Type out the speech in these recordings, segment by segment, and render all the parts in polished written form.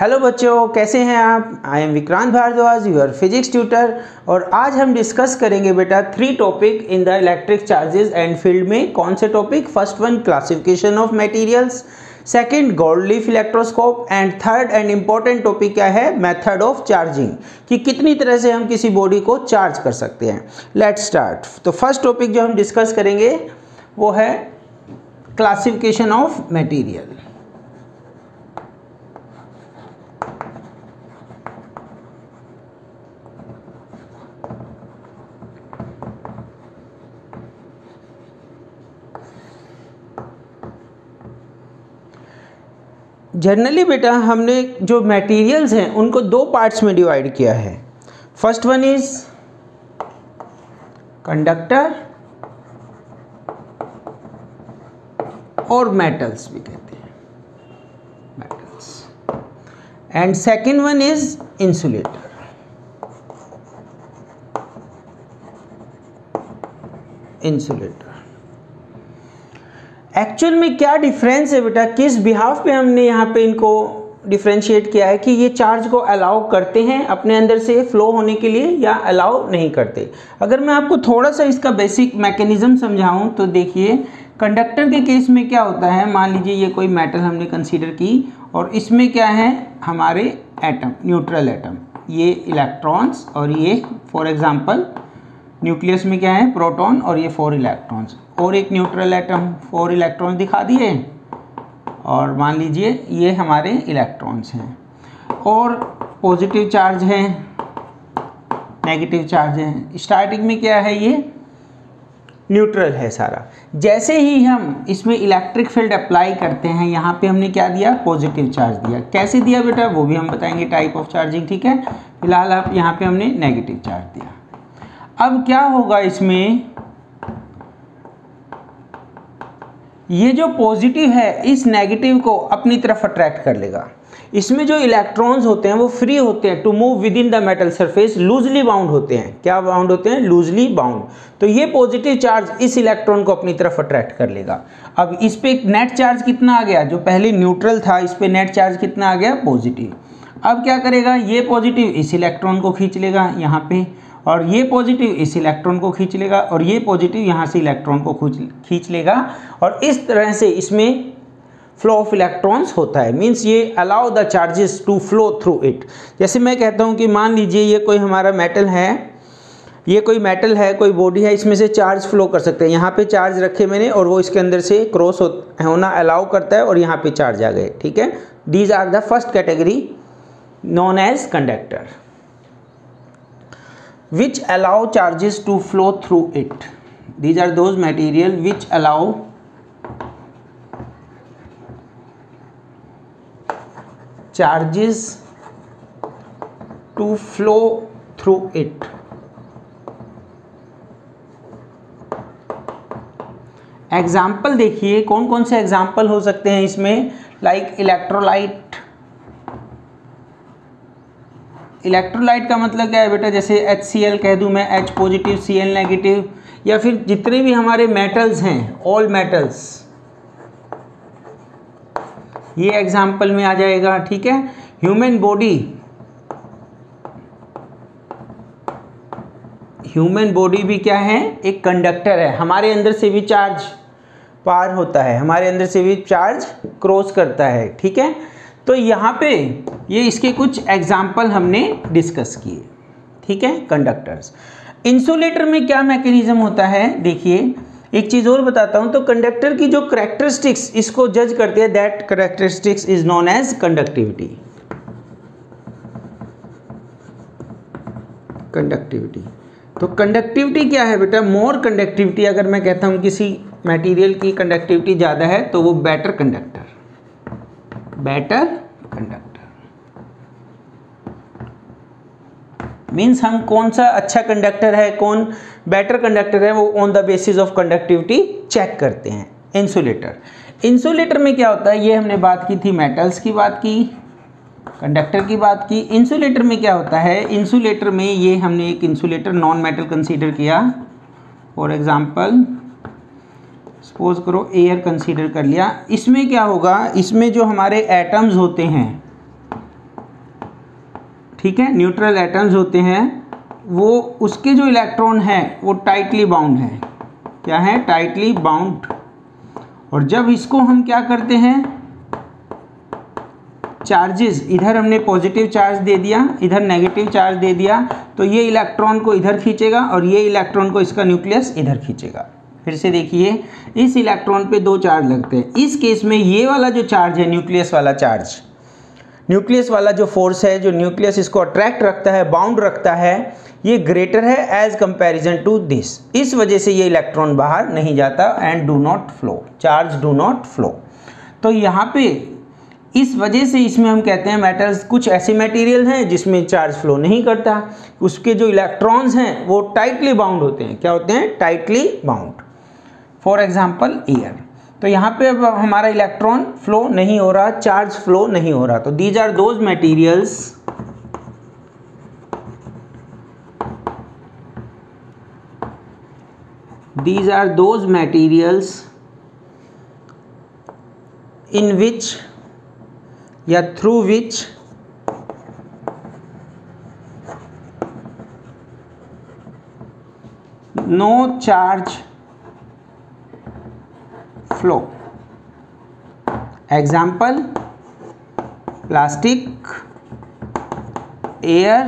Hello बच्चों, कैसे हैं आप। I am Vikrant Bhardwaj, your physics tutor. और आज हम डिस्कस करेंगे बेटा 3 topic in the electric charges and field में। कौन से topic? First one classification of materials, second gold leaf electroscope and third and important topic क्या है? मेथड ऑफ चार्जिंग, कि कितनी तरह से हम किसी बॉडी को चार्ज कर सकते हैं। Let's start. तो फर्स्ट टॉपिक जो हम डिस्कस करेंगे वो है क्लासिफिकेशन ऑफ मटेरियल। जनरली बेटा हमने जो मटेरियल्स हैं उनको 2 पार्ट्स में डिवाइड किया है। फर्स्ट वन इज कंडक्टर और मेटल्स भी कहते हैं, metals. And second one is insulator. Insulator actual में क्या डिफरेंस है बेटा, किस बिहाफ पे हमने यहाँ पे इनको डिफरेंशिएट किया है कि ये चार्ज को अलाउ करते हैं अपने अंदर से फ्लो होने के लिए या अलाउ नहीं करते। अगर मैं आपको थोड़ा सा इसका बेसिक मैकेनिज्म समझाऊं तो देखिए, कंडक्टर के केस में क्या होता है, मान लीजिए ये कोई मेटल हमने कंसीडर की और इसमें क्या है हमारे एटम, न्यूट्रल एटम, ये इलेक्ट्रॉन्स और ये फॉर एग्जाम्पल न्यूक्लियस में क्या है प्रोटॉन और ये 4 इलेक्ट्रॉन्स, और एक न्यूट्रल एटम 4 इलेक्ट्रॉन्स दिखा दिए, और मान लीजिए ये हमारे इलेक्ट्रॉन्स हैं और पॉजिटिव चार्ज है, नेगेटिव चार्ज है। स्टार्टिंग में क्या है, ये न्यूट्रल है सारा। जैसे ही हम इसमें इलेक्ट्रिक फील्ड अप्लाई करते हैं, यहाँ पे हमने क्या दिया, पॉजिटिव चार्ज दिया। कैसे दिया बेटा वो भी हम बताएंगे, टाइप ऑफ चार्जिंग, ठीक है। फिलहाल आप यहाँ पे हमने नेगेटिव चार्ज दिया। अब क्या होगा इसमें, ये जो पॉजिटिव है इस नेगेटिव को अपनी तरफ अट्रैक्ट कर लेगा। इसमें जो इलेक्ट्रॉन्स होते हैं वो फ्री होते हैं to move within the metal surface, loosely bound होते हैं। क्या बाउंड होते हैं? Loosely bound. तो ये पॉजिटिव चार्ज इस इलेक्ट्रॉन को अपनी तरफ अट्रैक्ट कर लेगा। अब इस पे नेट चार्ज कितना आ गया, जो पहले न्यूट्रल था इस पे नेट चार्ज कितना आ गया, पॉजिटिव। अब क्या करेगा, ये पॉजिटिव इस इलेक्ट्रॉन को खींच लेगा यहाँ पे, और ये पॉजिटिव इस इलेक्ट्रॉन को खींच लेगा, और ये पॉजिटिव यहाँ से इलेक्ट्रॉन को खींच लेगा, और इस तरह से इसमें फ्लो ऑफ इलेक्ट्रॉन्स होता है। मींस ये allow the charges to flow through it. जैसे मैं कहता हूँ कि मान लीजिए ये कोई हमारा मेटल है, ये कोई मेटल है, कोई बॉडी है, इसमें से चार्ज फ्लो कर सकते हैं। यहाँ पे चार्ज रखे मैंने और वो इसके अंदर से क्रॉस होना अलाउ करता है और यहाँ पे चार्ज आ गए, ठीक है। These are the first category known as conductor which allow charges to flow through it. These are those material which allow charges to flow through it. Example देखिए, कौन कौन से एग्जाम्पल हो सकते हैं इसमें, लाइक इलेक्ट्रोलाइट। इलेक्ट्रोलाइट का मतलब क्या है बेटा, जैसे HCl कह दूं मैं, H पॉजिटिव Cl नेगेटिव, या फिर जितने भी हमारे मेटल्स हैं, ऑल मेटल्स, ये एग्जाम्पल में आ जाएगा, ठीक है। ह्यूमन बॉडी भी क्या है, एक कंडक्टर है। हमारे अंदर से भी चार्ज पार होता है, हमारे अंदर से भी चार्ज क्रॉस करता है, ठीक है। तो यहाँ पे ये इसके कुछ एग्जाम्पल हमने डिस्कस किए, ठीक है, कंडक्टर्स। इंसुलेटर में क्या मैकेनिज्म होता है, देखिए एक चीज़ और बताता हूँ। तो कंडक्टर की जो करेक्टरिस्टिक्स इसको जज करते हैं, that characteristics is known as conductivity. Conductivity, तो कंडक्टिविटी क्या है बेटा, मोर कंडक्टिविटी। अगर मैं कहता हूँ किसी मटेरियल की कंडक्टिविटी ज़्यादा है तो वो बेटर कंडक्टर मीन्स हम कौन सा अच्छा कंडक्टर है, कौन बेटर कंडक्टर है, वो on the basis of conductivity check करते हैं। इंसुलेटर में क्या होता है, ये हमने बात की थी, मेटल्स की बात की, कंडक्टर की बात की। इंसुलेटर में क्या होता है, इंसुलेटर में ये हमने एक इंसुलेटर नॉन मेटल कंसीडर किया, फॉर एग्जांपल सपोज करो एयर कंसीडर कर लिया। इसमें क्या होगा, इसमें जो हमारे एटम्स होते हैं, ठीक है, न्यूट्रल एटम्स होते हैं, वो उसके जो इलेक्ट्रॉन है वो टाइटली बाउंड है। क्या है? Tightly bound. और जब इसको हम क्या करते हैं, चार्जेस, इधर हमने पॉजिटिव चार्ज दे दिया, इधर नेगेटिव चार्ज दे दिया, तो ये इलेक्ट्रॉन को इधर खींचेगा और ये इलेक्ट्रॉन को इसका न्यूक्लियस इधर खींचेगा। फिर से देखिए, इस इलेक्ट्रॉन पे दो चार्ज लगते हैं। इस केस में ये वाला जो चार्ज है, न्यूक्लियस वाला चार्ज, न्यूक्लियस वाला जो फोर्स है, जो न्यूक्लियस इसको अट्रैक्ट रखता है, बाउंड रखता है, ये ग्रेटर है एज कंपैरिजन टू दिस। इस वजह से ये इलेक्ट्रॉन बाहर नहीं जाता and do not flow, charge do not flow. तो यहाँ पे इस वजह से इसमें हम कहते हैं मेटल्स, कुछ ऐसे मटेरियल हैं जिसमें चार्ज फ्लो नहीं करता, उसके जो इलेक्ट्रॉन्स हैं वो टाइटली बाउंड होते हैं। क्या होते हैं? Tightly bound. For example air. तो यहाँ पे अब हमारा इलेक्ट्रॉन फ्लो नहीं हो रहा, चार्ज फ्लो नहीं हो रहा। तो these are those materials in which या through which no charge flow. Example: plastic, air,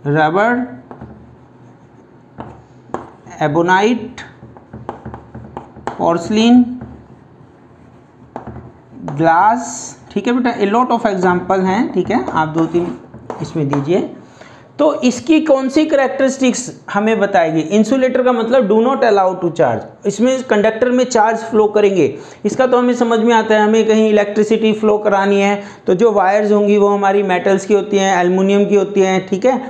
rubber, ebonite, porcelain, glass. ठीक है बेटा, ए लॉट ऑफ एग्जाम्पल हैं। ठीक है, आप दो तीन इसमें दीजिए। तो इसकी कौन सी करेक्टरिस्टिक्स हमें बताएगी? इंसुलेटर का मतलब do not allow to charge. इसमें कंडक्टर में चार्ज फ्लो करेंगे, इसका तो हमें समझ में आता है। हमें कहीं इलेक्ट्रिसिटी फ्लो करानी है तो जो वायर्स होंगी वो हमारी मेटल्स की होती हैं, एल्युमिनियम की होती हैं। ठीक है,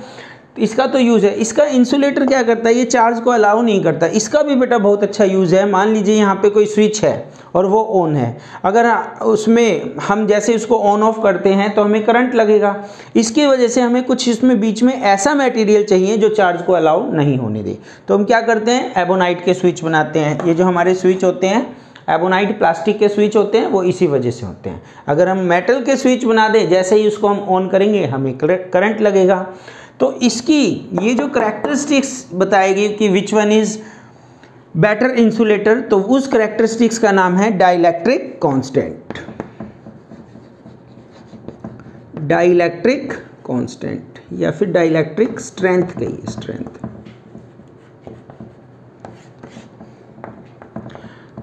इसका तो यूज़ है। इसका इंसुलेटर क्या करता है? ये चार्ज को अलाउ नहीं करता। इसका भी बेटा बहुत अच्छा यूज़ है। मान लीजिए यहाँ पे कोई स्विच है और वो ऑन है, अगर उसमें हम जैसे उसको ऑन ऑफ करते हैं तो हमें करंट लगेगा। इसकी वजह से हमें कुछ इसमें बीच में ऐसा मटेरियल चाहिए जो चार्ज को अलाउ नहीं होने दे। तो हम क्या करते हैं? एबोनाइट के स्विच बनाते हैं। ये जो हमारे स्विच होते हैं, एबोनाइट प्लास्टिक के स्विच होते हैं, वो इसी वजह से होते हैं। अगर हम मेटल के स्विच बना दें, जैसे ही उसको हम ऑन करेंगे हमें करंट लगेगा। तो इसकी ये जो करेक्टरिस्टिक्स बताएगी कि विच वन इज बेटर इंसुलेटर, तो उस करेक्टरिस्टिक्स का नाम है डाइलेक्ट्रिक कांस्टेंट। डाइलेक्ट्रिक कांस्टेंट या फिर डाइलेक्ट्रिक स्ट्रेंथ कहिए, स्ट्रेंथ।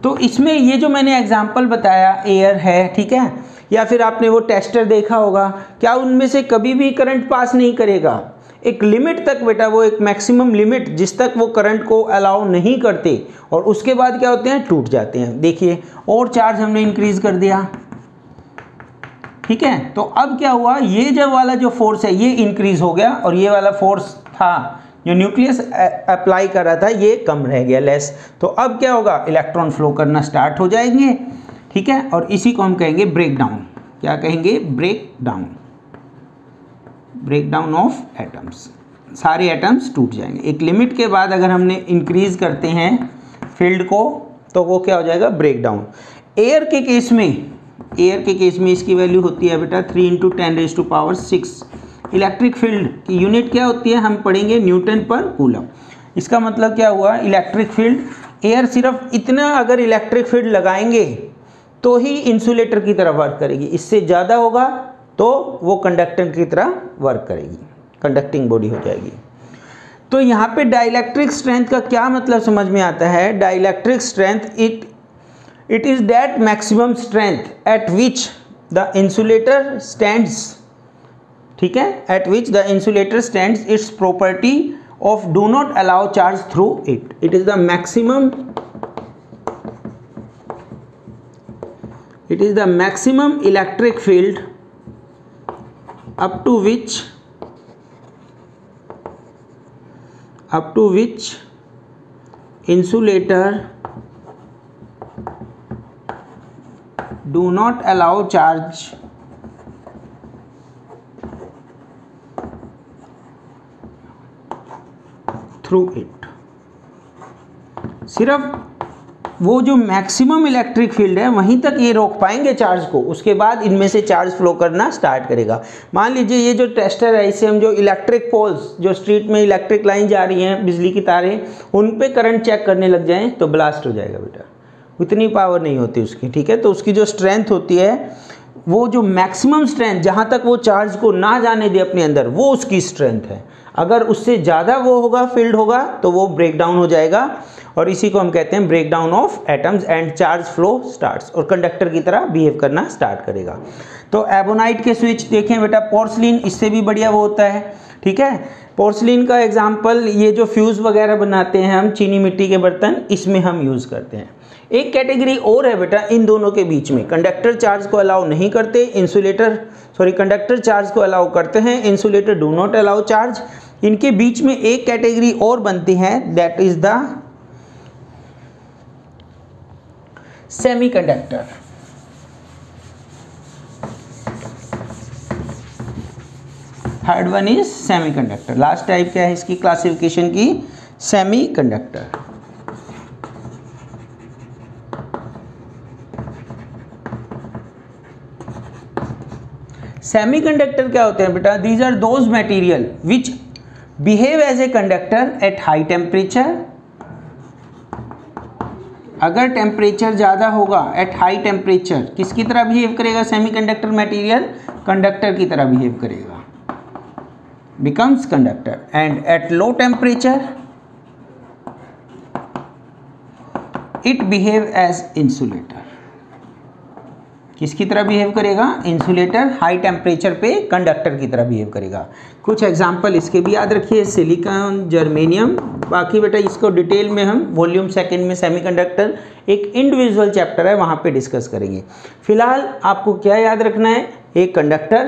तो इसमें ये जो मैंने एग्जांपल बताया, एयर है, ठीक है, या फिर आपने वो टेस्टर देखा होगा, क्या उनमें से कभी भी करंट पास नहीं करेगा? एक लिमिट तक बेटा, वो एक मैक्सिमम लिमिट जिस तक वो करंट को अलाउ नहीं करते, और उसके बाद क्या होते हैं? टूट जाते हैं। देखिए, और चार्ज हमने इंक्रीज कर दिया। ठीक है, तो अब क्या हुआ? ये जब वाला जो फोर्स है ये इंक्रीज हो गया, और ये वाला फोर्स था जो न्यूक्लियस अप्लाई कर रहा था ये कम रह गया, लेस। तो अब क्या होगा? इलेक्ट्रॉन फ्लो करना स्टार्ट हो जाएंगे। ठीक है, और इसी को हम कहेंगे ब्रेक डाउन। क्या कहेंगे? Break down. Break down of atoms, सारे एटम्स टूट जाएंगे। एक लिमिट के बाद अगर हमने इंक्रीज करते हैं फील्ड को तो वो क्या हो जाएगा? Break down. एयर के केस में इसकी वैल्यू होती है बेटा 3 × 10⁻⁶। इलेक्ट्रिक फील्ड की यूनिट क्या होती है? हम पढ़ेंगे न्यूटन पर कूलम। इसका मतलब क्या हुआ? इलेक्ट्रिक फील्ड, एयर सिर्फ इतना अगर इलेक्ट्रिक फील्ड लगाएंगे तो ही इंसुलेटर की तरह वर्क करेगी, इससे ज़्यादा होगा तो वो कंडक्टर की तरह वर्क करेगी, कंडक्टिंग बॉडी हो जाएगी। तो यहाँ पे डाइलेक्ट्रिक स्ट्रेंथ का क्या मतलब समझ में आता है? Dielectric strength it is that maximum strength eight which the insulator stands. ठीक है, eight which the insulator stands it's property of do not allow charge through it. It is the maximum, it is the maximum electric field up to which insulator do not allow charge through it। सिर्फ वो जो maximum electric field है वहीं तक ये रोक पाएंगे charge को, उसके बाद इनमें से चार्ज फ्लो करना स्टार्ट करेगा। मान लीजिए ये जो टेस्टर है, इससे हम जो इलेक्ट्रिक पोल्स, जो स्ट्रीट में इलेक्ट्रिक लाइन जा रही हैं, बिजली की तारें, उन पे करंट चेक करने लग जाएं तो ब्लास्ट हो जाएगा बेटा। उतनी पावर नहीं होती उसकी, ठीक है। तो उसकी जो स्ट्रेंथ होती है, वो जो मैक्सिमम स्ट्रेंथ, जहाँ तक वो चार्ज को ना जाने दे अपने अंदर, वो उसकी स्ट्रेंथ है। अगर उससे ज़्यादा वो होगा, फील्ड होगा, तो वो ब्रेक डाउन हो जाएगा, और इसी को हम कहते हैं break down of atoms and charge flow starts, और कंडक्टर की तरह बिहेव करना स्टार्ट करेगा। तो एबोनाइट के स्विच देखें बेटा, पोर्सलिन इससे भी बढ़िया वो होता है, ठीक है। पोर्सलिन का एग्जाम्पल, ये जो फ्यूज़ वगैरह बनाते हैं हम, चीनी मिट्टी के बर्तन, इसमें हम यूज़ करते हैं। एक कैटेगरी और है बेटा इन दोनों के बीच में, कंडक्टर चार्ज को अलाउ नहीं करते, कंडक्टर चार्ज को अलाउ करते हैं, insulator do not allow charge. इनके बीच में एक कैटेगरी और बनती है, that is the semiconductor. Third one is semiconductor. Last type क्या है इसकी क्लासिफिकेशन की, सेमीकंडक्टर। सेमीकंडक्टर क्या होते हैं बेटा, these are those material which behave as a conductor at high temperature. अगर टेम्परेचर ज़्यादा होगा, एट हाई टेम्परेचर, किसकी तरह बिहेव करेगा सेमीकंडक्टर मटेरियल, कंडक्टर की तरह बिहेव करेगा, becomes conductor. And at low temperature it behave as insulator. किसकी तरह बिहेव करेगा, इंसुलेटर। हाई टेम्परेचर पे कंडक्टर की तरह बिहेव करेगा। कुछ एग्जांपल इसके भी याद रखिए, सिलिकॉन, जर्मेनियम। बाकी बेटा इसको डिटेल में हम वॉल्यूम सेकंड में सेमीकंडक्टर एक इंडिविजुअल चैप्टर है, वहाँ पे डिस्कस करेंगे। फिलहाल आपको क्या याद रखना है, एक conductor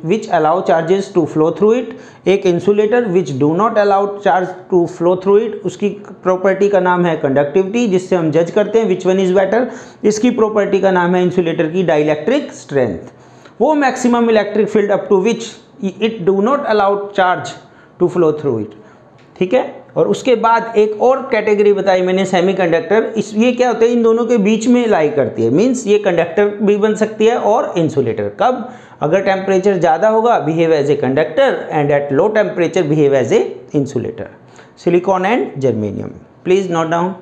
which allow charges to flow through it, एक insulator which do not allow charge to flow through it. उसकी प्रॉपर्टी का नाम है कंडक्टिविटी, जिससे हम जज करते हैं विच वन इज बेटर। इसकी प्रॉपर्टी का नाम है इंसुलेटर की डाइलेक्ट्रिक स्ट्रेंथ। वो maximum electric field up to which it do not allow charge to flow through it, ठीक है। और उसके बाद एक और कैटेगरी बताई मैंने सेमीकंडक्टर, इस ये क्या होता है, इन दोनों के बीच में लाई करती है, मींस ये कंडक्टर भी बन सकती है और इंसुलेटर। कब, अगर टेम्परेचर ज़्यादा होगा behave as a conductor, and at low temperature behave as a insulator. Silicon and germanium, please note down.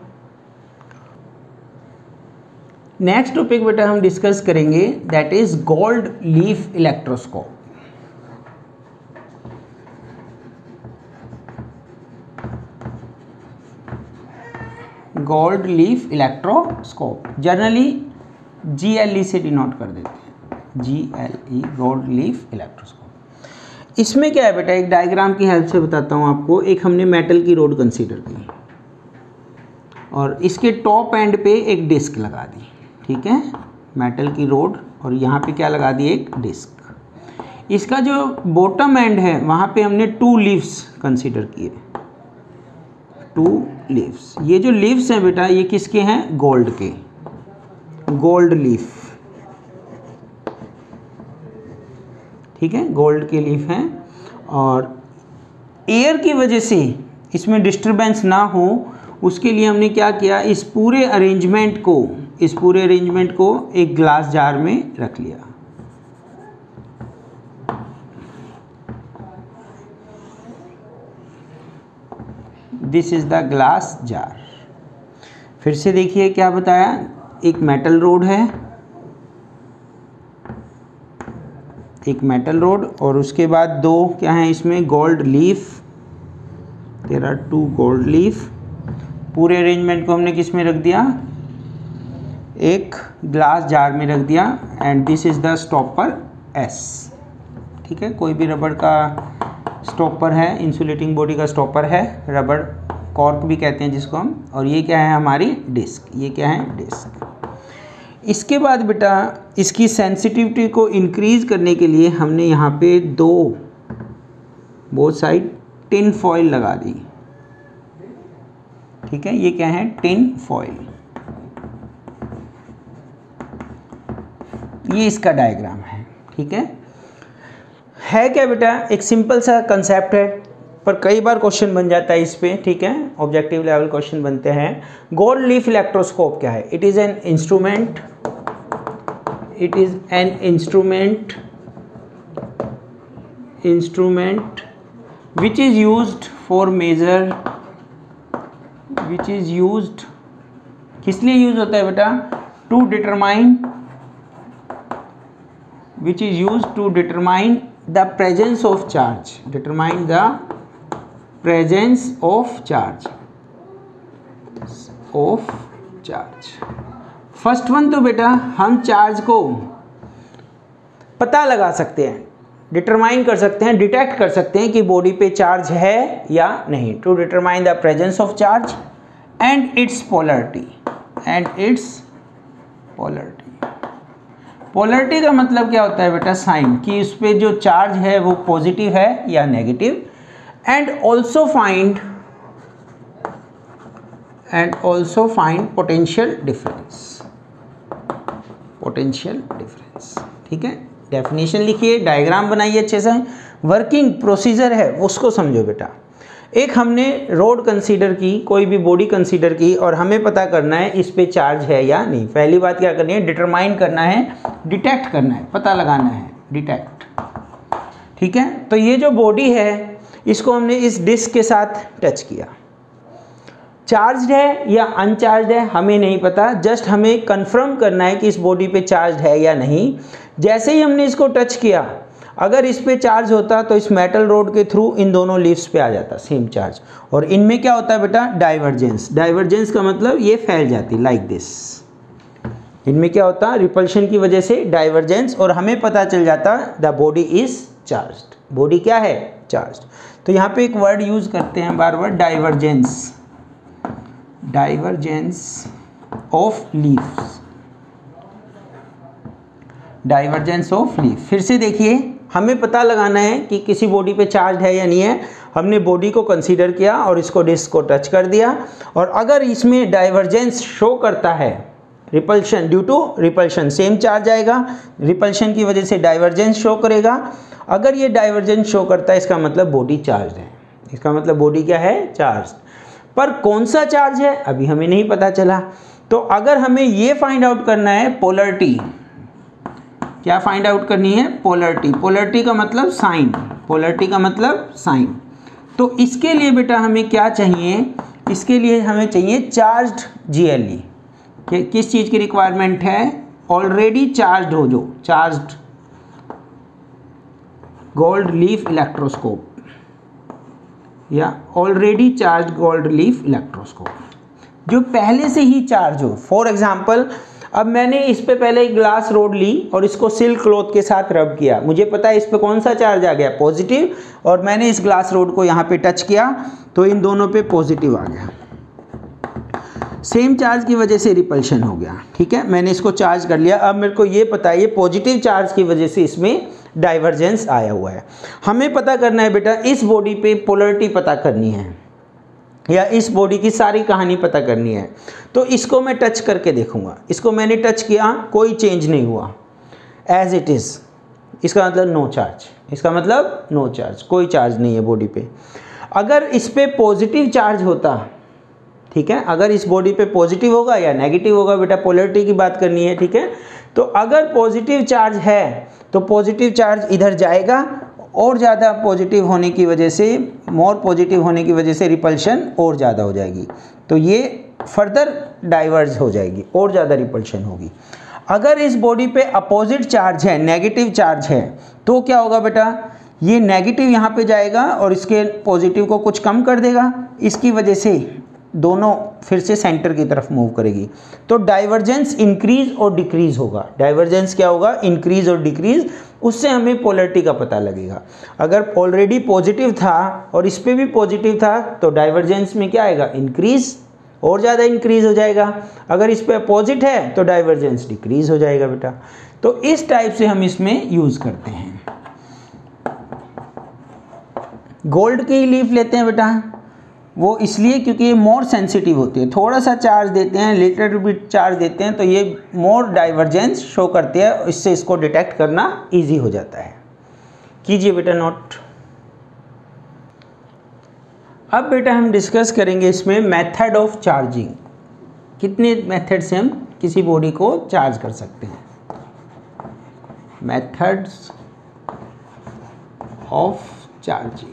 Next topic बेटा हम डिस्कस करेंगे, that is gold leaf electroscope. Gold leaf electroscope, generally GLE से denote कर देते हैं, GLE, gold leaf electroscope. इसमें क्या है बेटा, एक डायग्राम की हेल्प से बताता हूँ आपको। एक हमने मेटल की रोड कंसीडर की और इसके टॉप एंड पे एक डिस्क लगा दी, ठीक है, मेटल की रोड, और यहाँ पे क्या लगा दी, एक डिस्क। इसका जो बॉटम एंड है वहाँ पे हमने 2 लीव्स कंसीडर किए, 2 लीव्स। ये जो लीव्स हैं बेटा ये किसके हैं, गोल्ड के, गोल्ड लीफ, ठीक है, गोल्ड के लीफ हैं। और एयर की वजह से इसमें डिस्टरबेंस ना हो उसके लिए हमने क्या किया, इस पूरे अरेंजमेंट को एक ग्लास जार में रख लिया। This is the glass jar. फिर से देखिए क्या बताया, एक मेटल रोड है, एक मेटल रोड, और उसके बाद 2 क्या हैं इसमें, gold leaf. There are 2 gold leaf. पूरे अरेंजमेंट को हमने किस में रख दिया, एक ग्लास जार में रख दिया। And this is the stopper S, ठीक है, कोई भी रबड़ का स्टॉपर है, इंसुलेटिंग बॉडी का स्टॉपर है, रबड़ कॉर्क भी कहते हैं जिसको हम। और ये क्या है, हमारी डिस्क, ये क्या है, डिस्क। इसके बाद बेटा इसकी सेंसिटिविटी को इंक्रीज करने के लिए हमने यहाँ पे 2 बोथ साइड टिन फॉइल लगा दी, ठीक है, ये क्या है, टिन फॉइल। ये इसका डायग्राम है, ठीक है क्या बेटा, एक सिंपल सा कंसेप्ट है। पर कई बार क्वेश्चन बन जाता है इस पे, ठीक है, ऑब्जेक्टिव लेवल क्वेश्चन बनते हैं। गोल्ड लीफ इलेक्ट्रोस्कोप क्या है? It is an instrument, it is an instrument which is used for measure, which is used, किस लिए यूज होता है बेटा? to determine, which is used to determine the presence of charge, determine the presence of charge, of charge। First one तो बेटा हम charge को पता लगा सकते हैं, डिटरमाइन कर सकते हैं, डिटेक्ट कर सकते हैं कि बॉडी पे चार्ज है या नहीं। To determine the presence of charge and its polarity, and its polarity. Polarity का मतलब क्या होता है बेटा? साइन, कि उस पर जो चार्ज है वो पॉजिटिव है या negative. And also find potential difference, potential difference, ठीक है। डेफिनेशन लिखिए, डायग्राम बनाइए अच्छे से, वर्किंग प्रोसीजर है उसको समझो बेटा। एक हमने रोड कंसीडर की, कोई भी बॉडी कंसीडर की, और हमें पता करना है इस पे चार्ज है या नहीं। पहली बात क्या करनी है? डिटरमाइन करना है, डिटेक्ट करना है, पता लगाना है, डिटेक्ट, ठीक है। तो ये जो बॉडी है इसको हमने इस डिस्क के साथ टच किया, चार्ज है या अनचार्ज है हमें नहीं पता, जस्ट हमें कंफर्म करना है कि इस बॉडी पे चार्ज है या नहीं। जैसे ही हमने इसको टच किया, अगर इस पे चार्ज होता तो इस मेटल रोड के थ्रू इन दोनों लीव्स पे आ जाता सेम चार्ज, और इनमें क्या होता है बेटा? डाइवर्जेंस। डाइवर्जेंस का मतलब ये फैल जाती लाइक दिस। इनमें क्या होता? रिपल्शन की वजह से डाइवर्जेंस, और हमें पता चल जाता the body is charged. Body क्या है? चार्ज्ड। तो यहाँ पे एक वर्ड यूज करते हैं बार बार, divergence, divergence of leaves, divergence of leaf. फिर से देखिए, हमें पता लगाना है कि किसी बॉडी पे चार्ज है या नहीं है। हमने बॉडी को कंसीडर किया और इसको डिस्क को टच कर दिया, और अगर इसमें डाइवर्जेंस शो करता है, repulsion, due to repulsion same charge आएगा, रिपल्शन की वजह से डाइवर्जेंस शो करेगा। अगर ये डाइवर्जेंस शो करता है इसका मतलब बॉडी चार्ज है, इसका मतलब बॉडी क्या है? चार्ज। पर कौन सा चार्ज है अभी हमें नहीं पता चला। तो अगर हमें ये फाइंड आउट करना है पोलरिटी, क्या फाइंड आउट करनी है? पोलरिटी। पोलरिटी का मतलब साइन, पोलरिटी का मतलब साइन। तो इसके लिए बेटा हमें क्या चाहिए? इसके लिए हमें चाहिए चार्ज्ड GLE। किस चीज़ की रिक्वायरमेंट है? ऑलरेडी चार्ज्ड हो, जो चार्ज्ड गोल्ड लीफ इलेक्ट्रोस्कोप, या already charged gold leaf electroscope, जो पहले से ही चार्ज हो। फॉर एग्जाम्पल, अब मैंने इस पे पहले एक ग्लास रोड ली और इसको सिल्क क्लॉथ के साथ रब किया, मुझे पता है इस पे कौन सा चार्ज आ गया? पॉजिटिव। और मैंने इस ग्लास रोड को यहाँ पे टच किया तो इन दोनों पे पॉजिटिव आ गया, सेम चार्ज की वजह से रिपल्शन हो गया, ठीक है। मैंने इसको चार्ज कर लिया। अब मेरे को ये पता है ये पॉजिटिव चार्ज की वजह से इसमें डाइवर्जेंस आया हुआ है। हमें पता करना है बेटा, इस बॉडी पे पोलरिटी पता करनी है, या इस बॉडी की सारी कहानी पता करनी है। तो इसको मैं टच करके देखूंगा, इसको मैंने टच किया, कोई चेंज नहीं हुआ, एज इट इज़, इसका मतलब नो चार्ज, इसका मतलब नो चार्ज, कोई चार्ज नहीं है बॉडी पे। अगर इस पे पॉजिटिव चार्ज होता, ठीक है, अगर इस बॉडी पे पॉजिटिव होगा या नेगेटिव होगा, बेटा पोलरिटी की बात करनी है, ठीक है। तो अगर पॉजिटिव चार्ज है तो पॉजिटिव चार्ज इधर जाएगा, और ज़्यादा पॉजिटिव होने की वजह से, मोर पॉजिटिव होने की वजह से रिपल्शन और ज़्यादा हो जाएगी, तो ये फर्दर डाइवर्ज हो जाएगी और ज़्यादा रिपल्शन होगी। अगर इस बॉडी पे अपोजिट चार्ज है, नेगेटिव चार्ज है, तो क्या होगा बेटा? ये नेगेटिव यहाँ पे जाएगा और इसके पॉजिटिव को कुछ कम कर देगा, इसकी वजह से दोनों फिर से सेंटर की तरफ मूव करेगी। तो डाइवर्जेंस इंक्रीज और डिक्रीज होगा। डाइवर्जेंस क्या होगा? इंक्रीज और डिक्रीज। उससे हमें पोलरिटी का पता लगेगा। अगर ऑलरेडी पॉजिटिव था और इस पे भी पॉजिटिव था तो डाइवर्जेंस में क्या आएगा? इंक्रीज, और ज़्यादा इंक्रीज हो जाएगा। अगर इस पे अपोजिट है तो डाइवर्जेंस डिक्रीज हो जाएगा बेटा। तो इस टाइप से हम इसमें यूज़ करते हैं। गोल्ड की लीफ लेते हैं बेटा, वो इसलिए क्योंकि ये मोर सेंसिटिव होती है। थोड़ा सा चार्ज देते हैं, लिटिल बिट चार्ज देते हैं, तो ये मोर डाइवर्जेंस शो करती है, इससे इसको डिटेक्ट करना इजी हो जाता है। कीजिए बेटा नोट। अब बेटा हम डिस्कस करेंगे इसमें मेथड ऑफ चार्जिंग, कितने मेथड से हम किसी बॉडी को चार्ज कर सकते हैं। Methods of charging.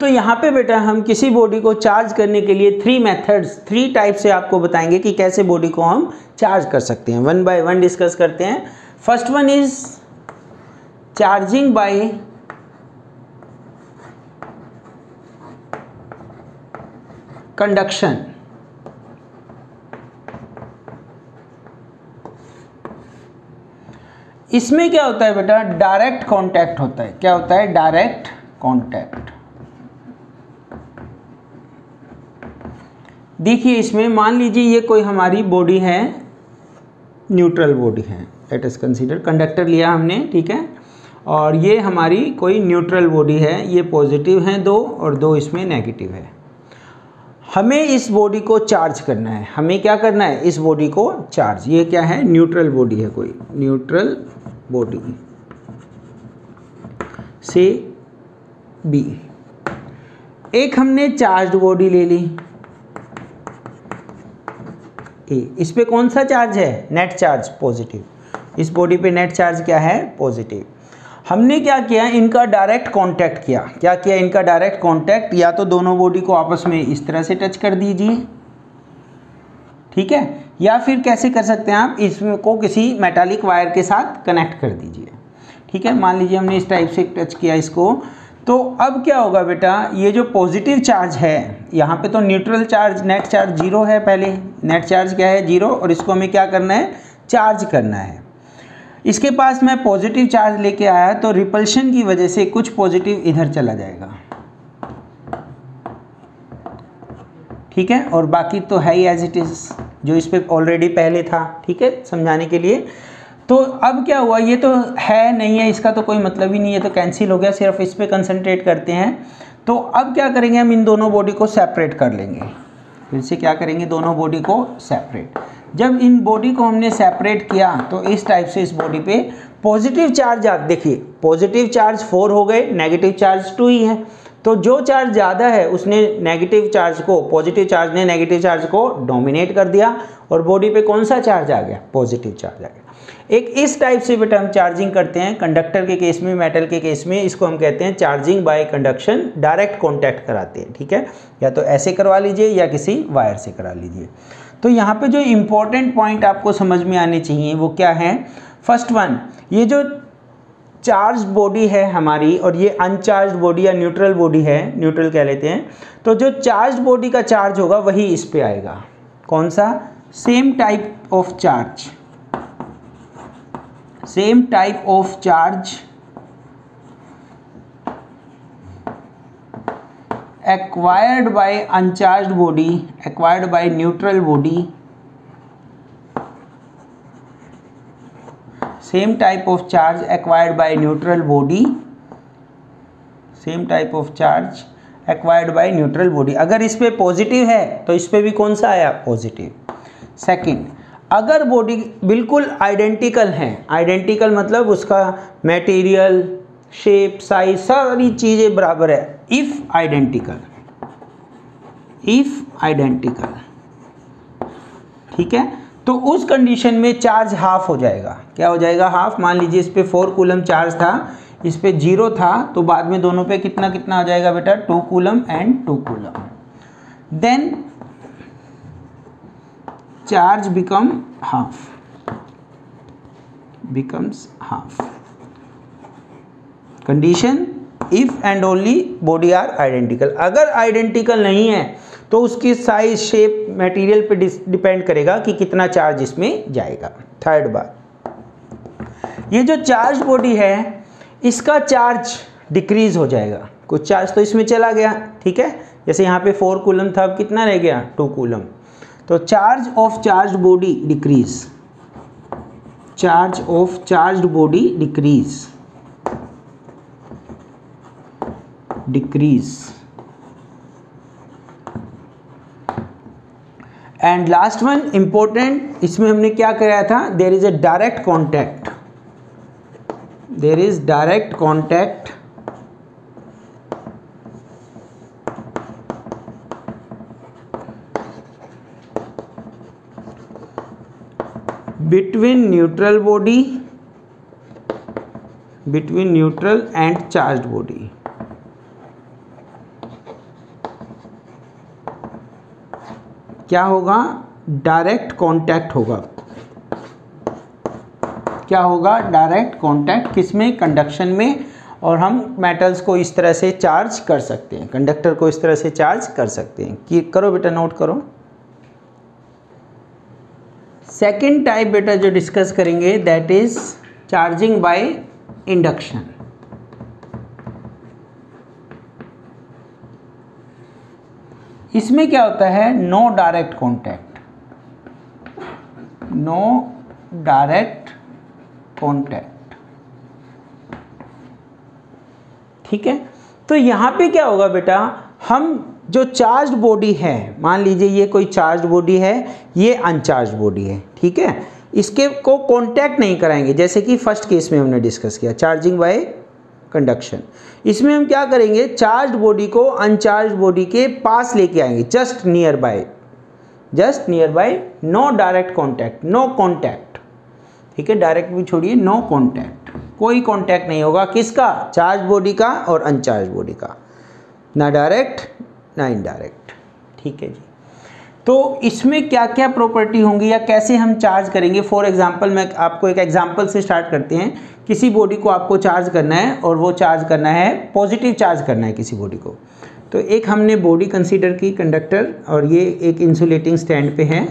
तो यहाँ पे बेटा हम किसी बॉडी को चार्ज करने के लिए 3 मेथड्स, 3 टाइप से आपको बताएंगे कि कैसे बॉडी को हम चार्ज कर सकते हैं। 1 बाय 1 डिस्कस करते हैं। First one is charging bye conduction. इसमें क्या होता है बेटा, डायरेक्ट कांटेक्ट होता है। क्या होता है? Direct contact. देखिए इसमें मान लीजिए ये कोई हमारी बॉडी है, न्यूट्रल बॉडी है, लेट अस कंसीडर, कंडक्टर लिया हमने, ठीक है, और ये हमारी कोई न्यूट्रल बॉडी है, ये पॉजिटिव हैं 2 और 2 इसमें नेगेटिव है। हमें इस बॉडी को चार्ज करना है। हमें क्या करना है? इस बॉडी को चार्ज। ये क्या है? न्यूट्रल बॉडी है, कोई न्यूट्रल बॉडी से बी। एक हमने चार्ज बॉडी ले ली ए, इस पे कौन सा चार्ज है? Net charge, positive. इस बॉडी पे नेट चार्ज क्या है? पॉजिटिव। हमने क्या किया? इनका डायरेक्ट कांटेक्ट किया। क्या किया? इनका डायरेक्ट कांटेक्ट, या तो दोनों बॉडी को आपस में इस तरह से टच कर दीजिए, ठीक है, या फिर कैसे कर सकते हैं आप, इसको किसी मेटालिक वायर के साथ कनेक्ट कर दीजिए, ठीक है। मान लीजिए हमने इस टाइप से टच किया इसको, तो अब क्या होगा बेटा, ये जो पॉजिटिव चार्ज है, यहाँ पे तो न्यूट्रल चार्ज, नेट चार्ज 0 है, पहले नेट चार्ज क्या है? 0, और इसको हमें क्या करना है? चार्ज करना है। इसके पास मैं पॉजिटिव चार्ज लेके आया, तो रिपल्शन की वजह से कुछ पॉजिटिव इधर चला जाएगा, ठीक है, और बाकी तो है ही एज इट इज़, जो इस पर ऑलरेडी पहले था, ठीक है, समझाने के लिए। तो अब क्या हुआ, ये तो है नहीं है, इसका तो कोई मतलब ही नहीं है, तो कैंसिल हो गया, सिर्फ इस पे कंसंट्रेट करते हैं। तो अब क्या करेंगे, हम इन दोनों बॉडी को सेपरेट कर लेंगे। फिर से क्या करेंगे? दोनों बॉडी को सेपरेट। जब इन बॉडी को हमने सेपरेट किया, तो इस टाइप से इस बॉडी पे पॉजिटिव चार्ज, आप देखिए पॉजिटिव चार्ज 4 हो गए, नेगेटिव चार्ज 2 ही है। तो जो चार्ज ज़्यादा है उसने नेगेटिव चार्ज को, पॉजिटिव चार्ज ने नेगेटिव चार्ज को डोमिनेट कर दिया, और बॉडी पे कौन सा चार्ज आ गया? पॉजिटिव चार्ज आ गया। एक इस टाइप से बेटा हम चार्जिंग करते हैं। कंडक्टर के केस में, मेटल के केस में, इसको हम कहते हैं charging by conduction, direct contact कराते हैं, ठीक है, या तो ऐसे करवा लीजिए या किसी वायर से करा लीजिए। तो यहाँ पे जो इम्पोर्टेंट पॉइंट आपको समझ में आने चाहिए वो क्या है? फर्स्ट वन, ये जो चार्ज बॉडी है हमारी, और ये अनचार्ज बॉडी या न्यूट्रल बॉडी है, न्यूट्रल कह लेते हैं, तो जो चार्ज बॉडी का चार्ज होगा वही इस पे आएगा। कौन सा? Same type of charge, same type of charge acquired by uncharged body, acquired by neutral body, same type of charge acquired by neutral body, same type of charge acquired by neutral body। अगर इस पे positive है तो इस पे भी कौन सा आया? पॉजिटिव। सेकंड, अगर बॉडी बिल्कुल आइडेंटिकल है, आइडेंटिकल मतलब उसका मटेरियल, शेप, साइज, सारी चीज़ें बराबर है, इफ आइडेंटिकल, इफ आइडेंटिकल, ठीक है, तो उस कंडीशन में चार्ज हाफ हो जाएगा। क्या हो जाएगा? हाफ। मान लीजिए इस पे 4 कूलम चार्ज था, इस पे 0 था, तो बाद में दोनों पे कितना कितना हो जाएगा बेटा? 2 coulomb and 2 coulomb. Then charge become half, becomes half. Condition if and only body are identical. अगर आइडेंटिकल नहीं है तो उसकी साइज, शेप, मटेरियल पे डिपेंड करेगा कि कितना चार्ज इसमें जाएगा। थर्ड बात, ये जो चार्ज बॉडी है इसका चार्ज डिक्रीज हो जाएगा। कुछ चार्ज तो इसमें चला गया, ठीक है, जैसे यहाँ पे 4 कूलम था, अब कितना रह गया? 2 कूलम। तो charge of charge body decrease, charge of charge body decrease, decrease. And last one important, इसमें हमने क्या कराया था? There is a direct contact, there is direct contact between neutral and charged body. क्या होगा? डायरेक्ट कांटेक्ट होगा। क्या होगा? डायरेक्ट कांटेक्ट किसमें? कंडक्शन में। और हम मेटल्स को इस तरह से चार्ज कर सकते हैं, कंडक्टर को इस तरह से चार्ज कर सकते हैं। कि करो बेटा, नोट करो। सेकेंड टाइप बेटा जो डिस्कस करेंगे that is charging by induction. इसमें क्या होता है? No direct contact, no direct contact. ठीक है, तो यहां पे क्या होगा बेटा, हम जो चार्ज बॉडी है, मान लीजिए ये कोई चार्ज बॉडी है, ये अनचार्ज बॉडी है, ठीक है, इसके को कांटेक्ट नहीं कराएंगे। जैसे कि फर्स्ट केस में हमने डिस्कस किया चार्जिंग बाय कंडक्शन। इसमें हम क्या करेंगे? चार्ज बॉडी को अनचार्ज बॉडी के पास लेके आएंगे, just nearby, no direct contact, no contact. ठीक है, डायरेक्ट भी छोड़िए, नो कांटेक्ट, कोई कांटेक्ट नहीं होगा। किसका? चार्ज बॉडी का और अनचार्ज बॉडी का, ना डायरेक्ट ना इनडायरेक्ट। ठीक है जी। तो इसमें क्या क्या प्रॉपर्टी होंगी या कैसे हम चार्ज करेंगे? फॉर एग्जांपल मैं आपको एक एग्जांपल से स्टार्ट करते हैं। किसी बॉडी को आपको चार्ज करना है और वो चार्ज करना है, पॉजिटिव चार्ज करना है किसी बॉडी को। तो एक हमने बॉडी कंसीडर की, कंडक्टर, और ये एक इंसुलेटिंग स्टैंड पे है।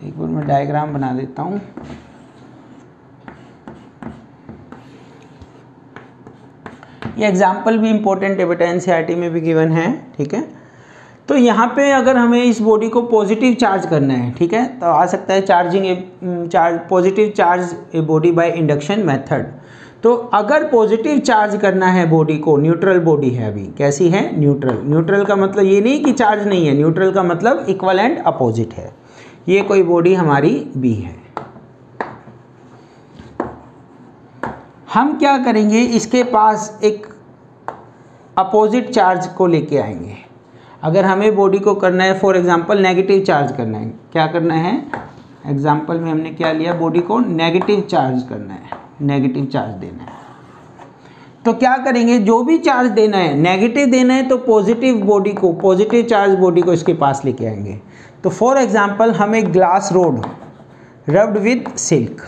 एक बार मैं डायग्राम बना देता हूँ। ये एग्जाम्पल भी इम्पोर्टेंट है बेटा, एनसीईआरटी में भी गिवन है। ठीक है, तो यहाँ पे अगर हमें इस बॉडी को पॉजिटिव चार्ज करना है, ठीक है, तो आ सकता है positive charge a body by induction method. तो अगर पॉजिटिव चार्ज करना है बॉडी को, न्यूट्रल बॉडी है, अभी कैसी है? न्यूट्रल। न्यूट्रल का मतलब ये नहीं कि चार्ज नहीं है, न्यूट्रल का मतलब इक्वल एंड अपोजिट है। ये कोई बॉडी हमारी बी है। हम क्या करेंगे? इसके पास एक अपोजिट चार्ज को लेके आएंगे। अगर हमें बॉडी को करना है फॉर एग्जांपल नेगेटिव चार्ज करना है, क्या करना है? एग्जांपल में हमने क्या लिया? बॉडी को नेगेटिव चार्ज करना है, नेगेटिव चार्ज देना है। तो क्या करेंगे? जो भी चार्ज देना है, नेगेटिव देना है, तो पॉजिटिव बॉडी को, पॉजिटिव चार्ज बॉडी को इसके पास लेके आएंगे। तो फॉर एग्जांपल हम एक glass rod rubbed with silk,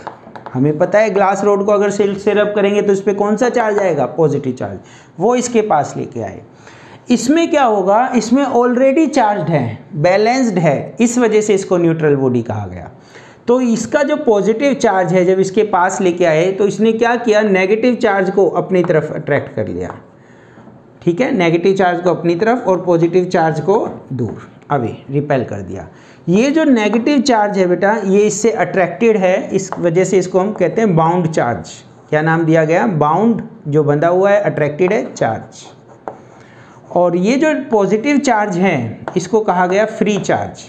हमें पता है ग्लास रोड को अगर सिल्क से रब करेंगे तो इस पर कौन सा चार्ज आएगा? Positive charge. वो इसके पास लेके आए। इसमें क्या होगा? इसमें ऑलरेडी चार्ज्ड है, बैलेंस्ड है, इस वजह से इसको न्यूट्रल बॉडी कहा गया। तो इसका जो पॉजिटिव चार्ज है जब इसके पास लेके आए तो इसने क्या किया? नेगेटिव चार्ज को अपनी तरफ अट्रैक्ट कर लिया। ठीक है, नेगेटिव चार्ज को अपनी तरफ और पॉजिटिव चार्ज को दूर, अभी रिपेल कर दिया। ये जो नेगेटिव चार्ज है बेटा, ये इससे अट्रैक्टेड है, इस वजह से इसको हम कहते हैं बाउंड चार्ज। क्या नाम दिया गया? बाउंड, जो बंधा हुआ है, अट्रैक्टेड है, चार्ज। और ये जो पॉजिटिव चार्ज है इसको कहा गया फ्री चार्ज,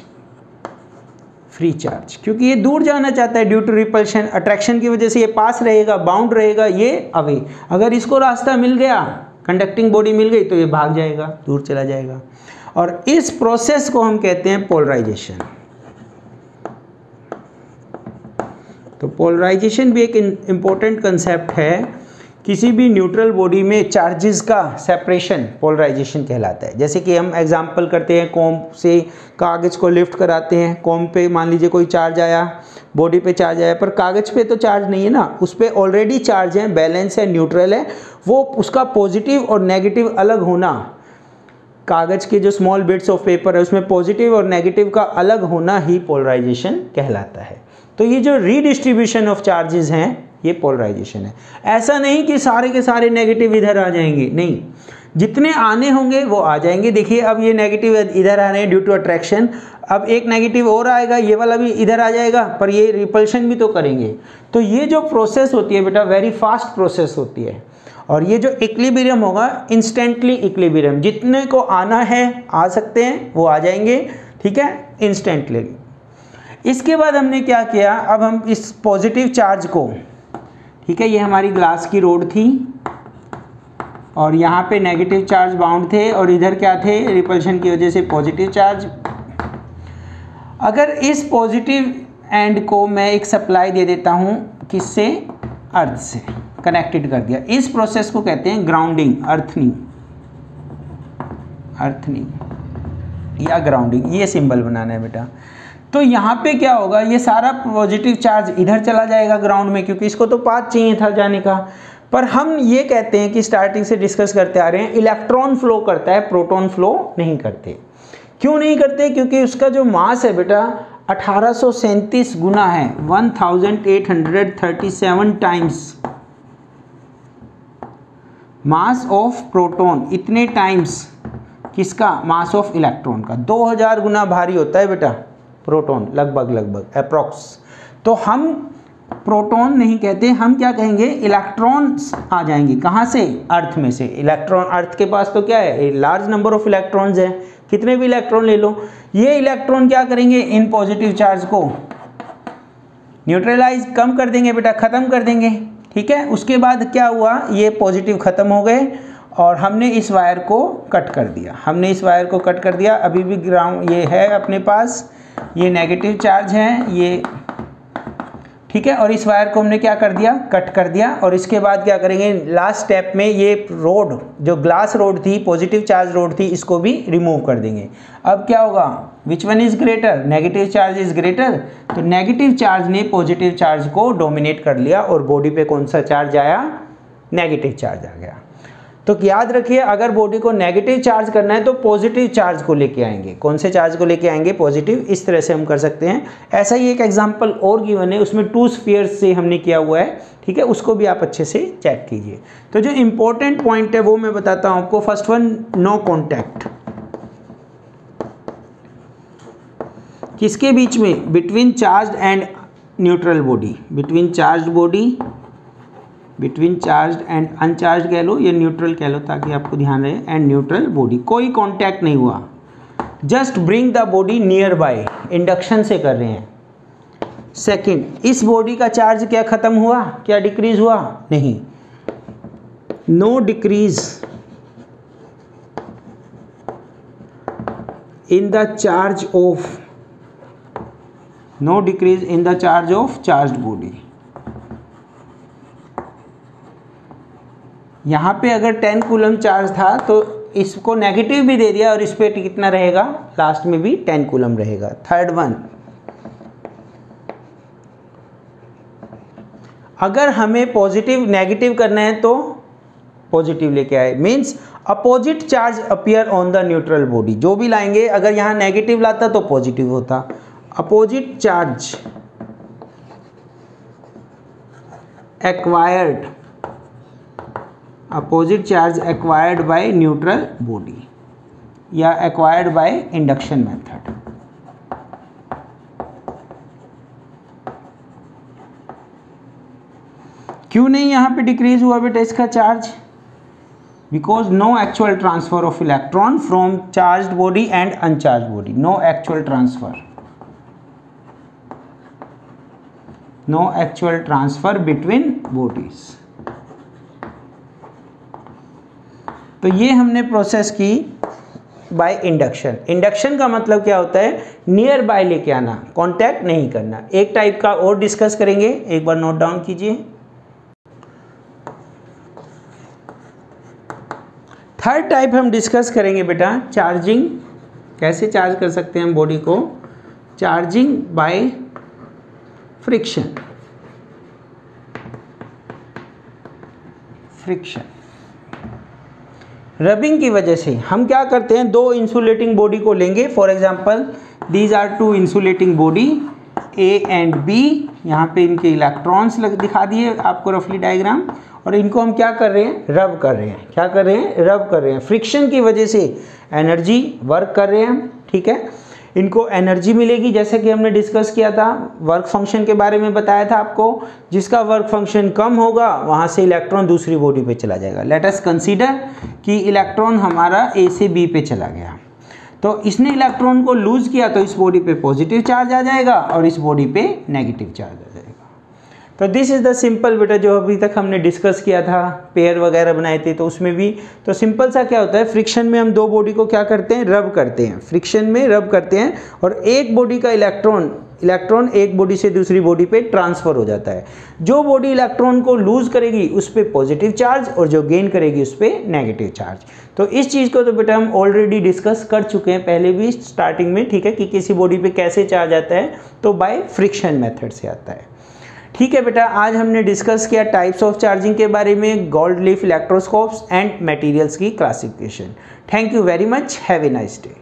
फ्री चार्ज, क्योंकि ये दूर जाना चाहता है ड्यू टू रिपल्शन। अट्रैक्शन की वजह से ये पास रहेगा, बाउंड रहेगा, ये अवे। अगर इसको रास्ता मिल गया, कंडक्टिंग बॉडी मिल गई, तो ये भाग जाएगा, दूर चला जाएगा। और इस प्रोसेस को हम कहते हैं पोलराइजेशन। तो पोलराइजेशन भी एक इम्पोर्टेंट कंसेप्ट है। किसी भी न्यूट्रल बॉडी में चार्जेस का सेपरेशन पोलराइजेशन कहलाता है। जैसे कि हम एग्जांपल करते हैं, कॉम्ब से कागज़ को लिफ्ट कराते हैं। कॉम्ब पे मान लीजिए कोई चार्ज आया, बॉडी पे चार्ज आया, पर कागज़ पे तो चार्ज नहीं है ना, उस पर ऑलरेडी चार्ज है, बैलेंस है, न्यूट्रल है। वो उसका पॉजिटिव और नेगेटिव अलग होना, कागज़ के जो स्मॉल बिट्स ऑफ पेपर है उसमें पॉजिटिव और नेगेटिव का अलग होना ही पोलराइजेशन कहलाता है। तो ये जो रीडिस्ट्रीब्यूशन ऑफ चार्जेस हैं, ये पोलराइजेशन है। ऐसा नहीं कि सारे के सारे नेगेटिव इधर आ जाएंगे, नहीं, जितने आने होंगे वो आ जाएंगे। देखिए अब ये नेगेटिव इधर आ रहे हैं ड्यू टू अट्रैक्शन, अब एक नेगेटिव और आएगा, ये वाला भी इधर आ जाएगा, पर ये रिपल्शन भी तो करेंगे। तो ये जो प्रोसेस होती है बेटा, वेरी फास्ट प्रोसेस होती है। और ये जो इक्विलिब्रियम होगा, इंस्टेंटली इक्विलिब्रियम, जितने को आना है आ सकते हैं, वो आ जाएंगे, ठीक है, इंस्टेंटली। इसके बाद हमने क्या किया, अब हम इस पॉजिटिव चार्ज को, ठीक है, ये हमारी ग्लास की रोड थी और यहाँ पे नेगेटिव चार्ज बाउंड थे और इधर क्या थे, रिपल्शन की वजह से पॉजिटिव चार्ज। अगर इस पॉजिटिव एंड को मैं एक सप्लाई दे देता हूँ, किससे, अर्थ से कनेक्टेड कर दिया, इस प्रोसेस को कहते हैं ग्राउंडिंग, अर्थनिंग या ग्राउंडिंग, ये सिंबल बनाना है बेटा। तो यहाँ पे क्या होगा, ये सारा पॉजिटिव चार्ज इधर चला जाएगा ग्राउंड में, क्योंकि इसको तो पाथ चाहिए था जाने का। पर हम ये कहते हैं कि स्टार्टिंग से डिस्कस करते आ रहे हैं, इलेक्ट्रॉन फ्लो करता है, प्रोटॉन फ्लो नहीं करते। क्यों नहीं करते, क्योंकि उसका जो मास है बेटा 1837 गुना है, 1837 टाइम्स मास ऑफ प्रोटॉन, इतने टाइम्स किसका, मास ऑफ इलेक्ट्रॉन का। 2000 गुना भारी होता है बेटा प्रोटॉन, लगभग अप्रॉक्स। तो हम प्रोटॉन नहीं कहते, हम क्या कहेंगे, इलेक्ट्रॉन्स आ जाएंगे, कहाँ से, अर्थ में से। इलेक्ट्रॉन, अर्थ के पास तो क्या है, लार्ज नंबर ऑफ इलेक्ट्रॉन्स हैं, कितने भी इलेक्ट्रॉन ले लो। ये इलेक्ट्रॉन क्या करेंगे, इन पॉजिटिव चार्ज को न्यूट्रलाइज, कम कर देंगे बेटा, ख़त्म कर देंगे, ठीक है। उसके बाद क्या हुआ, ये पॉजिटिव ख़त्म हो गए और हमने इस वायर को कट कर दिया, अभी भी ग्राउंड ये है अपने पास, ये नेगेटिव चार्ज है ये, ठीक है। और इस वायर को हमने क्या कर दिया, कट कर दिया। और इसके बाद क्या करेंगे, लास्ट स्टेप में ये रोड, जो ग्लास रोड थी, पॉजिटिव चार्ज रोड थी, इसको भी रिमूव कर देंगे। अब क्या होगा, विच one is greater, negative charge is greater, तो नेगेटिव चार्ज ने पॉजिटिव चार्ज को डोमिनेट कर लिया और बॉडी पे कौन सा चार्ज आया, नेगेटिव चार्ज आ गया। तो याद रखिए, अगर बॉडी को नेगेटिव चार्ज करना है तो पॉजिटिव चार्ज को लेके आएंगे। कौन से चार्ज को लेके आएंगे, पॉजिटिव। इस तरह से हम कर सकते हैं। ऐसा ही एक एग्जांपल और गिवन है, उसमें 2 स्फीयर्स से हमने किया हुआ है, ठीक है, उसको भी आप अच्छे से चेक कीजिए। तो जो इंपॉर्टेंट पॉइंट है वो मैं बताता हूँ आपको। फर्स्ट वन, नो कॉन्टैक्ट, किसके बीच में, between charge and neutral body, between charge body, between charge and अनचार्ज कह लो या न्यूट्रल कह लो ताकि आपको ध्यान रहे, एंड न्यूट्रल बॉडी, कोई कांटेक्ट नहीं हुआ। Just bring the body near by, induction से कर रहे हैं। सेकंड, इस बॉडी का चार्ज क्या खत्म हुआ, क्या डिक्रीज हुआ, नहीं, no decrease in the charge of, no decrease in the charge of charged body. यहाँ पे अगर 10 कूलम चार्ज था तो इसको नेगेटिव भी दे दिया और इस पे कितना रहेगा, लास्ट में भी 10 कूलम रहेगा। थर्ड वन, अगर हमें पॉजिटिव नेगेटिव करना है तो पॉजिटिव लेके आए, means opposite charge appear on the neutral body. जो भी लाएंगे, अगर यहाँ नेगेटिव लाता तो पॉजिटिव होता। Opposite charge acquired, opposite charge acquired by neutral body या एक्वायर्ड बाय इंडक्शन मेथड। क्यों नहीं यहाँ पे डिक्रीज हुआ बेटा इसका charge, because no actual transfer of electron from charged body and uncharged body, no actual transfer, no actual transfer between bodies. तो ये हमने प्रोसेस की बाय इंडक्शन। इंडक्शन का मतलब क्या होता है, नियर बाय लेके आना, कांटेक्ट नहीं करना। एक टाइप का और डिस्कस करेंगे, एक बार नोट डाउन कीजिए। थर्ड टाइप हम डिस्कस करेंगे बेटा, चार्जिंग। कैसे चार्ज कर सकते हैं हम बॉडी को, charging by friction, friction rubbing की वजह से। हम क्या करते हैं, 2 इंसुलेटिंग बॉडी को लेंगे, for example these are 2 insulating body A and B. यहाँ पे इनके इलेक्ट्रॉन्स दिखा दिए आपको रफली डायग्राम, और इनको हम क्या कर रहे हैं, रब कर रहे हैं। क्या कर रहे हैं, रब कर रहे हैं। फ्रिक्शन की वजह से एनर्जी वर्क कर रहे हैं हम, ठीक है। इनको एनर्जी मिलेगी, जैसे कि हमने डिस्कस किया था, वर्क फंक्शन के बारे में बताया था आपको। जिसका वर्क फंक्शन कम होगा वहाँ से इलेक्ट्रॉन दूसरी बॉडी पे चला जाएगा। लेट अस कंसीडर कि इलेक्ट्रॉन हमारा ए से बी पे चला गया, तो इसने इलेक्ट्रॉन को लूज किया तो इस बॉडी पे पॉजिटिव चार्ज आ जाएगा और इस बॉडी पे नेगेटिव चार्ज आ जाएगा। तो दिस इज़ द सिंपल बेटा जो अभी तक हमने डिस्कस किया था, पेयर वगैरह बनाए थे तो उसमें भी तो सिंपल सा क्या होता है, फ्रिक्शन में हम दो बॉडी को क्या करते हैं, रब करते हैं, फ्रिक्शन में रब करते हैं और एक बॉडी का इलेक्ट्रॉन एक बॉडी से दूसरी बॉडी पे ट्रांसफ़र हो जाता है। जो बॉडी इलेक्ट्रॉन को लूज करेगी उस पर पॉजिटिव चार्ज और जो गेन करेगी उस पर नेगेटिव चार्ज। तो इस चीज़ को तो बेटा हम ऑलरेडी डिस्कस कर चुके हैं पहले भी स्टार्टिंग में, ठीक है, कि किसी बॉडी पे कैसे चार्ज आता है, तो बाय फ्रिक्शन मेथड से आता है। ठीक है बेटा, आज हमने डिस्कस किया टाइप्स ऑफ चार्जिंग के बारे में, गोल्ड लीफ इलेक्ट्रोस्कोप्स एंड मटेरियल्स की classification. Thank you very much, have a nice day.